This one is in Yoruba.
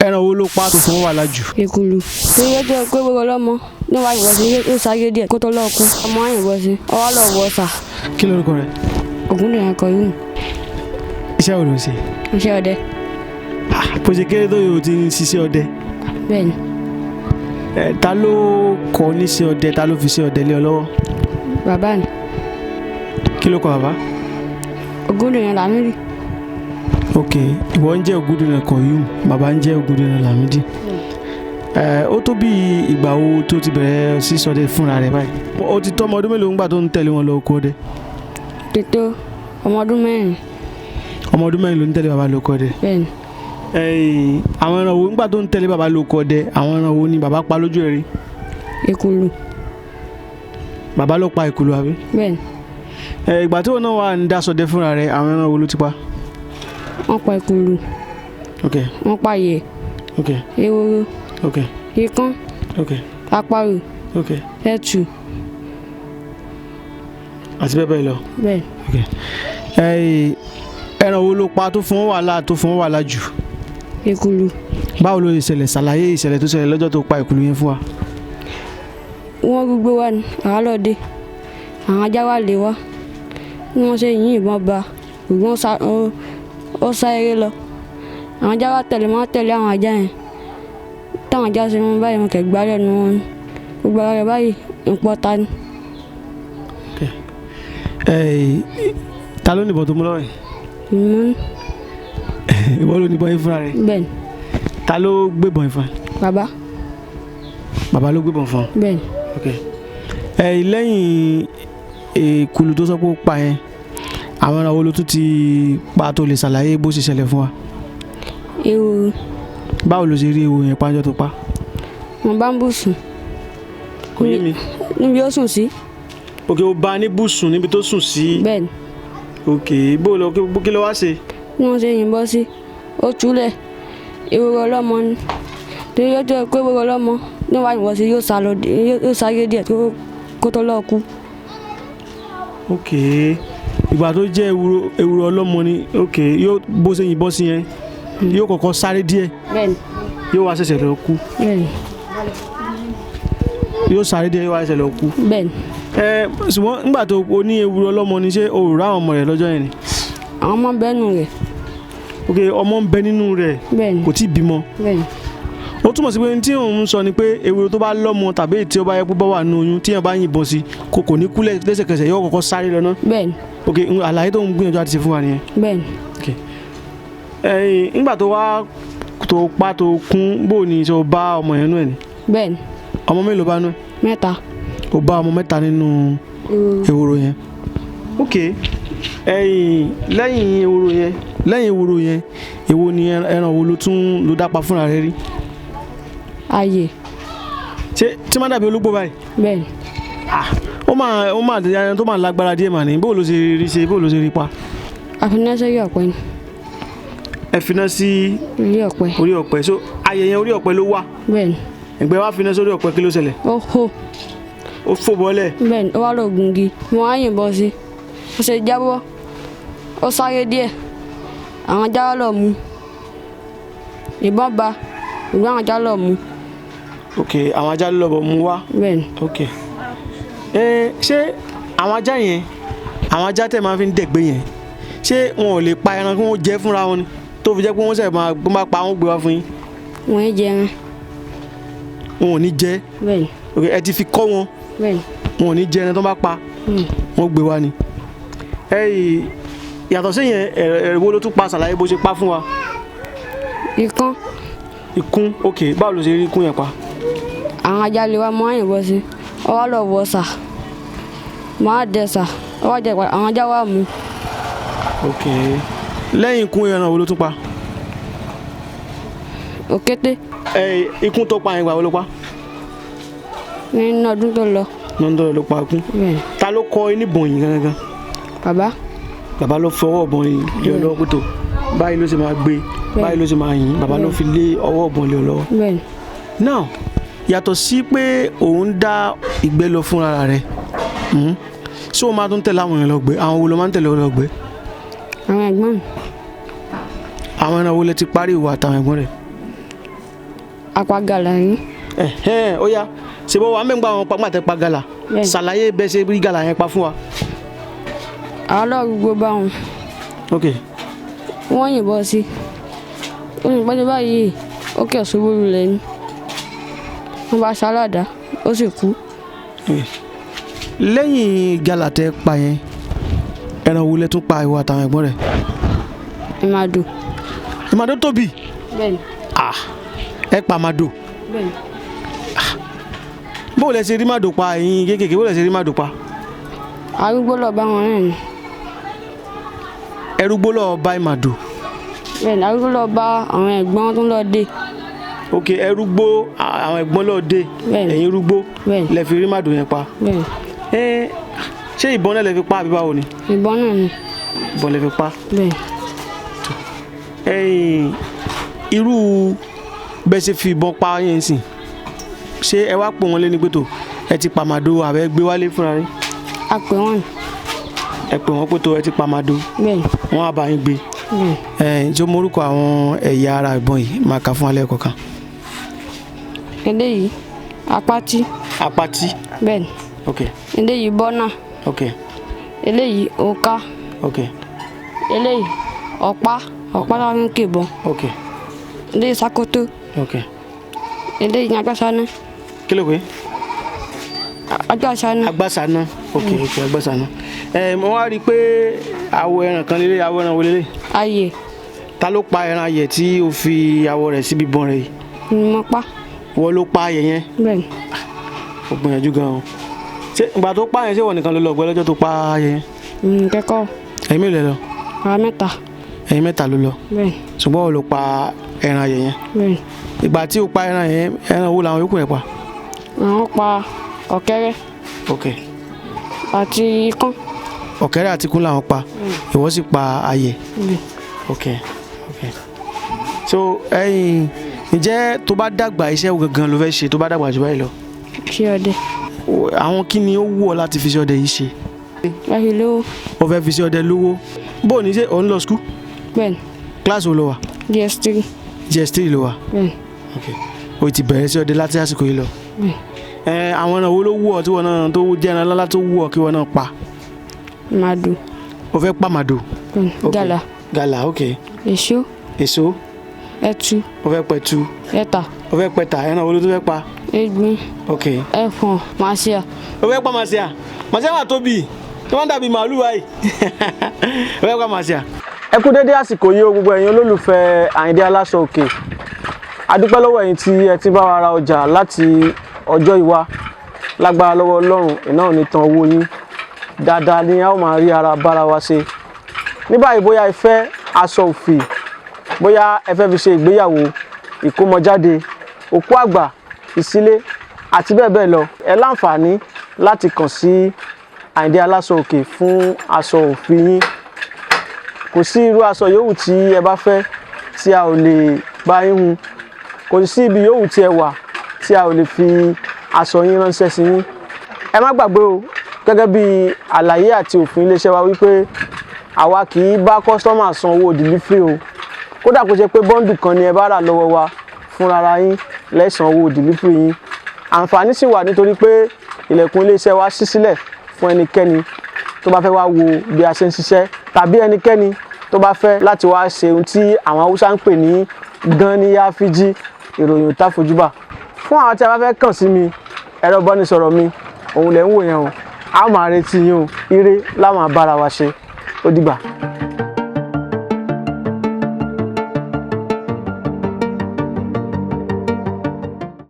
ẹran wo ló pa tó fún wàhálà jù? Èkùlù. Torí ó jẹ́ pé gbogbo ọlọ́mọ níwájú ìbọn sí yóò sáré díẹ̀ kó tó lọ́ọ́ kú. Ọmọ àyìnbọn sí ọwọ́ lọ́ọ́ wọ ọ̀sà. Kí lorúkọ rẹ̀? Ògúndèyàn Kọ̀yùmù. Iṣẹ́ wo ló ń ṣe? Iṣẹ́ ọdẹ. Bó ṣe kéré tó yóò ti ń ṣiṣẹ́ ọdẹ. Bẹ́ẹ̀ni. Ta ló kọ́ níṣẹ́ ọdẹ? Ta ló fi ṣe ọdẹ lé ọ lọ́wọ́? Bàbá mi. Kí ló kọ bàbá? Ògúndèyàn Lámídì. Ok, ìwọ ń jẹ́ Ògúndèyàn Kọ̀yùmù, bàbá ń jẹ́ Ògúndèyàn Lámídì. Ó tó bí ìgbà wo tó ti bẹ̀rẹ̀ sí ṣọdẹ fúnra rẹ̀ báyìí? Ó ti tó ọmọ ọdún mélòó ńgbà tó ń tẹ̀lé wọn lọ oko ọdẹ? Tètò ọmọ ọdún mẹ́rin. Ọmọ ọdún mẹ́rin ló ń tẹ̀lé bàbá lọ oko ọdẹ? Bẹ́ẹ̀ni. Àwọn ẹran wo ńgbà tó ń tẹ̀lé bàbá lọ oko ọdẹ, àwọn ẹran wo ni bàbá pa lójú ẹ̀ rí? Èkùlù. Bàbá ló pa èkùlù àbí? Bẹ́ẹ̀ni. Ìgbà tí wọn náà wà ń dá ṣọdẹ fúnra rẹ̀, àwọn ẹran wo ló ti pa? Wọ́n pa èkùlù. Ok. Wọ́n pa yẹ̀. Ok. Ehoro. Ok. Ikán. Ok. Àparò. Ok. Ẹtù. Àti bẹ́ẹ̀ bẹ́ẹ̀ lọ. Bẹ́ẹ̀ni. Ok. Ẹran wo ló pa tó fún wàhálà jù? Èkùlù. Báwo ló ṣẹlẹ̀? Ṣàlàyé ìṣẹ̀lẹ̀ tó ṣẹlẹ̀ lọ́jọ́ tó pa èkùlù yẹn fún wa. Wọ́n gbogbo wa ní àálọ́dẹ. Àwọn ajá wa lè wá. Wọ́n ṣe yín ìbọn ba. Ṣùgbọ́n ó sá eré lọ. Àwọn ajá wa tẹ̀lé àwọn ajá yẹn. Táwọn ajá ṣe wọn báyìí wọn kẹ̀ gbá lẹ́nu wọn. Gbogbo ara rẹ̀ báyìí ń pọ́ ta ni. Ta ló ní ìbọn tó mú lọ́wọ́ yìí? Ìmọ̀. Ìwọ ló ní ìbọn yìí fúnra rẹ̀? Bẹ́ẹ̀ni. Ta ló gbébọn yìí fún ẹ? Bàbá. Bàbá ló gbébọn fún ọ? Bẹ́ẹ̀ni. Ok. Lẹ́yìn èkùlù tó sọ pé ó pa yẹn, àwọn ẹran wo ló tún ti pa tó lè ṣàlàyé bó ṣe ṣẹlẹ̀ fún wa? Ehoro. Báwo ló ṣe rí ehoro yẹn pàjọ́ tó pa? Wọ́n bá ń bù sùn. Kò yé mi. Níbi ó sùn sí. Ok, ó bá a ní bùsùn níbi tó sùn sí. Bẹ́ẹ̀ni. Ok, kí ló wá ṣe? Bí wọ́n ṣe yìnbọn sí, ó túlẹ̀. Ehoro ọlọ́mọ ni. Torí ó jẹ́ pé gbogbo ọlọ́mọ níwájú ìbọn sí yóò sáré díẹ̀ kó tó lọ́ọ́ kú. Ok, ìgbà tó jẹ́ ewúro ọlọ́mọ ni. Ok, yóò bó ṣe yìnbọn sí yẹn yóò kọ́kọ́ sáré díẹ̀. Bẹ́ẹ̀ni. Yóò wá ṣẹ̀ṣẹ̀ lọ kú. Bẹ́ẹ̀ni. Yóò sáré díẹ̀ yóò wá ṣẹ̀ṣẹ̀ lọ kú. Bẹ́ẹ̀ni. Ṣùgbọ́n nígbà tó o ní ewúro ọlọ́mọ ni, ṣé o rò àwọn ọmọ rẹ̀ lọ́jọ́ yẹn ni? Àwọn ọmọ bẹ́ẹ̀ nù rẹ̀. Ok, ọmọ ń bẹ nínú rẹ̀. Bẹ́ẹ̀ni. Kò tí ì bímọ. Bẹ́ẹ̀ni. Ó túmọ̀ sí pé tí òun ń sọ ni pé ewúro tó bá lọ́mọ tàbí tí ó bá yẹ kó bá wà nínú oyún tí yẹn bá yìnbọn sí kò ní kú lẹ́sẹ̀kẹsẹ̀, yóò kọ́kọ́ sáré lọ ná. Bẹ́ẹ̀ni. Ok, àlàyé tó ń gbìyànjú àti ṣe fún wa nìyẹn. Bẹ́ẹ̀ni. Ok. Nígbà tó wá tó pa tó kún, bó ni ṣe o bá ọmọ yẹn nú ẹ̀ ni? Bẹ́ẹ̀ni. Ọmọ mélòó bá nú ẹ̀? 3. O bá ọmọ 3 nínú ewúro yẹn. Ok. Lẹ́yìn ewúro yẹn èwo ni ẹran wo ló dápa fúnra rẹ̀ rí? Ayè. Ṣé tí máa dàbí ológbò báyìí? Bẹ́ẹ̀ni. Ó máa ẹran tó máa lágbára díẹ̀ mà ní. Bó ló ṣe rí pa? Àfiná sí orí ọ̀pẹ ni. Ẹ finá sí orí ọ̀pẹ. So ayè yẹn orí ọ̀pẹ ló wà? Bẹ́ẹ̀ni. Ẹgbẹ́ wa finá sórí ọ̀pẹ, kí ló ṣẹlẹ̀? Ó hó. Ó fò bọ́lẹ̀. Bẹ́ẹ̀ni, ó wá lọ gungi. Wọ́n á yìnbọn sí. Ó ṣe jábọ́. Ó sáré díẹ̀. Àwọn ajá lọ mú. Ìbọn ba. Ìgbà àwọn ajá lọ mú. Ok, àwọn ajá lọ bọ̀ mú wá. Bẹ́ẹ̀ni. Ok. Ṣé àwọn ajá yẹn, àwọn ajá tẹ̀ máa fi ń dẹ̀gbẹ́ yẹn, ṣé wọn ò lè pa ẹran kí wọ́n jẹ fúnra wọn ni? Tó fi jẹ́ pé wọ́n sẹ̀ máa pa wọ́n gbé wá fún yín. Wọ́n ń jẹ ẹran. Wọn ò ní jẹ. Bẹ́ẹ̀ni. Ok, ẹ ti fi kọ́ wọn. Bẹ́ẹ̀ni. Wọn ò ní jẹ ẹran tó bá pa. Wọ́n gbé wá ni. Yàtọ̀ sí yẹn, ẹ̀rọ ló tún pa, ṣàlàyé bó ṣe pa fún wa. Ikán. Ikún. Ok, báwo ló ṣe rí ikún yẹn pa? Àwọn ajá lè wá mọ́ àyìnbọn sí. Ó wá lọ wọ ọ̀sà. Máa dẹ ọ̀sà. Ó wá jẹ ìpàdé. Àwọn ajá wá mú. Ok. Lẹ́yìn ikún ẹran wo ló tún pa? Òkété. Ikún tó pa yẹn gbà wo ló pa? Nínú ọdún tó lọ. Nọ́ńdọ̀ ló pa ikún. Bẹ́ẹ̀ni. Ta ló kọ́ ní bọ̀n yìí gangan? Bàbá. Bàbá ló fọwọ́ bọ̀n yìí lé ọ lọ́wọ́ pé tó báyìí ló ṣe máa gbé, báyìí ló ṣe máa yìn. Bàbá ló fi lé ọwọ́ bọ̀n lé ọ lọ́wọ́. Bẹ́ẹ̀ni. Now, yàtọ̀ sí pé òun dá ìgbẹ́ lọ fúnra rẹ̀, ṣé o máa tún tẹ̀lé àwọn èèyàn lọ gbé? Àwọn wo ló máa ń tẹ̀lé ọ lọ gbé? Àwọn ẹ̀gbọ́n mi. Àwọn ẹran wo lẹ ti parí ìwà àtàwọn ẹ̀gbọ́n rẹ̀? apagàlà yín. Ó yá ṣe bọ́ wa mẹ́ngbà wọn pàgbà tẹ pa gàlà ṣàlàyé bẹ́ẹ̀ ṣe rí gàlà yẹn pa fún wa. àwọn alárùgbó bá wọn. ok. wọ́n yìnbọn sí olùpẹ́ tó báyìí ó kẹ̀ ṣubú lulẹ̀ ni wọ́n bá ṣaládàá ó sì kú. lẹ́yìn gàlà tẹ pa yẹn ẹran wo lẹ tún pa ìwọ àtàwọn ẹ̀gbọ́n rẹ̀. ìmàdò. ìmàdò tóbi. bẹ́ẹ̀ni. ẹ pa màdò. bẹ́ẹ̀ni. bó lẹ ṣe rí màdò pa ẹ̀yin kéékèèké bó lẹ ṣe rí màdò pa. arúgbó lọ bá wọn náà ni. ẹrúgbó lọ bá ìmàdò. bẹ́ẹ̀ni arúgbó lọ bá àwọn ẹ̀gbọ́n tó ń lọ dé. ok ẹrúgbó àwọn ẹ̀gbọ́n lọ dé ẹ̀yin rúgbó lẹ fi rí màdò yẹn pa. bẹ́ẹ̀ni. ṣé ìbọn náà lẹ fi pa àbí báwo ni. ìbọn náà ni. ìbọn lẹ fi pa. bẹ́ẹ̀ni. irú bẹ́ẹ̀ ṣe fi ìbọn pa yẹn sìn ṣé ẹ wá pò wọ́n lé ní pẹ̀tọ́ ẹ ti pa màdò àbẹ́ gbé wálé fúnra yín. a pè wọ́n. ẹ pè wọ́n pẹ̀tọ́ ẹ ti pa màdò. bẹ́ẹ̀ni. wọ́n á bá yín gbé. tí ó morúkọ àwọn ẹ̀yà ara ìbọn yìí máa kà fún alẹ́ kọ̀ọ̀kan. eléyìí apátí. apátí. bẹ́ẹ̀ni. ok. eléyìí bọ́nà. ok. eléyìí òká. ok. eléyìí ọ̀pá táwọn ń kébọn. ok. eléyìí sakoto. ok. eléyìí agbásaná. kí ló pé. agbásaná. agbásaná. ok ok agbásaná. mo wá rí i pé awọ ẹran kan lélẹ̀ awọ ẹran wo lélẹ̀. ayè. ta ló pa ẹran ayè tí o fi awọ rẹ̀ síbi bọ́n rẹ̀ yìí. mo pa. wọ́n ló pa ayè yẹn. bẹ́ẹ̀ni. ó gbìyànjú gan-an. ṣé ìgbà tó pa yẹn ṣé wọ́n nìkan ló lọ gbọ́ lọ́jọ́ tó pa ayè yẹn. kẹ́kọ̀ọ́. ẹ̀yin mélòó lẹ lọ. àwa mẹ́ta. ẹ̀yin mẹ́ta ló lọ. bẹ́ẹ̀ni. ṣùgbọ́n wọ́n ló pa ẹran ayè yẹn. bẹ́ẹ̀ni. ìgbà tí o pa ẹran yẹn ẹran wo làwọn yòókù yẹn pa. àwọn pa ọ̀kẹ́rẹ́. ok. àti ikán. ọ̀kẹ́rẹ́ àti ikún làwọn pa ìwọ sì pa ayè. ok ok. so ǹjẹ́ tó bá dàgbà iṣẹ́ wo gangan ló fẹ́ ṣe tó bá dàgbà jù báyìí lọ. ṣé ọdẹ. àwọn kí ni ó wù ọ́ láti fi ṣe ọdẹ yìí ṣe. láti lówó. o fẹ́ fi ṣe ọdẹ lówó bó o ní ṣe ò ń lọ skul. bẹ́ẹ̀ni. kíláàsì wo ló wà. JS3. JS3 ló wà. bẹ́ẹ̀ni. ok o ti bẹ̀rẹ̀ sí ọdẹ láti àsìkò yìí lọ. bẹ́ẹ̀ni. àwọn ẹran wo ló wù ọ́ tí wọ́n náà tó jẹ́ ẹran lálá tó wù ọ́ kí wọ́n náà pa. màdò. o fẹ́ pa màdò. gàlà. gàlà ok. èso. èso. ẹtu. o fẹ́ pẹ̀tù. ẹ̀tà. o fẹ́ pẹ̀tà ẹran wo ló tó fẹ́ pa. egbin. ok. ẹfọ̀n màsíà. o fẹ́ pa màsíà màsíà wà tóbi tí wọ́n dàbí màálù báyìí o fẹ́ pa màsíà. ẹ kú dédé àsìkò yìí o gbogbo ẹ̀yin olólùfẹ́ Àyìndé Aláṣọ Òkè a dúpẹ́ lọ́wọ́ ẹ̀yin tí ẹ ti bá wa ra ọjà láti ọjọ́ ìwá lágbára lọ́wọ́ Ọlọ́run iná ò ní tan owó yín dáadáa ni a ó máa rí ara bára wa ṣe ní báyìí bóyá ẹ fẹ́ aṣọ òfì bóyá ẹ fẹ́ fi ṣe ìgbéyàwó ìkómọjáde òkú àgbà ìsílé àti bẹ́ẹ̀ bẹ́ẹ̀ lọ ẹ láǹfààní láti kàn sí Àyìndé Aláṣọ Òkè fún aṣọ òfì yín kò sí irú aṣọ yòówù tí ẹ bá fẹ́ tí a ò lè bá yín hun kò sí ibi yòówù tí ẹ wà tí a ò lè fi aṣọ yín ránṣẹ́ sí yín ẹ má gbàgbé o gẹ́gẹ́ bí àlàyé àti òfin iléeṣẹ́ wa wípé àwa kì í bá kọ́sítọ́mà san owó dìlífìrì o kódà kó ṣe pé bọ́ǹdù kan ni ẹ bá rà lọ́wọ́ wa fúnra yín lẹ́san owó dìlífìrì yín àǹfààní sì wà nítorí pé ilẹ̀kùn iléeṣẹ́ wa ṣí sílẹ̀ fún ẹnikẹ́ni tó bá fẹ́ wá wo bí a ṣe ń ṣiṣẹ́ tàbí ẹnikẹ́ni tó bá fẹ́ láti wá ṣe ohun tí àwọn Haúsá ń pè ní ganniya fiji ìròyìn tá fojúbà fún àwọn tí a bá fẹ́ kàn sí mi ẹ̀rọ ìbánisọ̀rọ̀ mi òun lẹ̀ ń wò yẹn o a máa retí yín o ire láwọn abára wa ṣe ó dìgbà.